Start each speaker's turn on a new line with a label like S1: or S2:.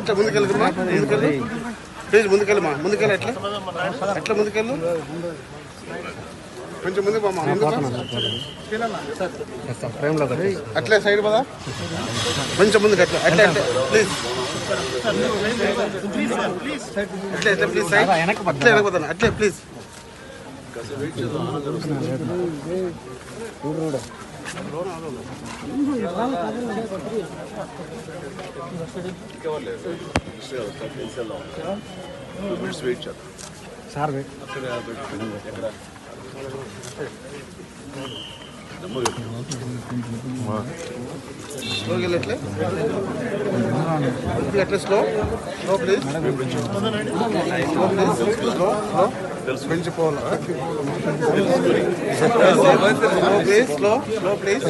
S1: ఇట్లా ముందుకెళ్ళమ్మా, ముందుకెళ్ళు ప్లీజ్, ముందుకెళ్ళమ్మా, ముందుకెళ్ళి అట్లా అట్లా ముందుకెళ్ళు, కొంచెం ముందుకు పోమ్మా, అట్లే సైడ్ పదా, కొంచెం ముందుకు అట్లా అట్లా అట్లా ప్లీజ్, అట్లే అట్లా ప్లీజ్, సైడ్ అట్లే వెనకపోతాను అట్లే ప్లీజ్. సార్ స్లోకి వెళ్ళట్లే అట్లా slow slow please, slow please, slow slow పెంచిపోవాలి slow please, slow slow please.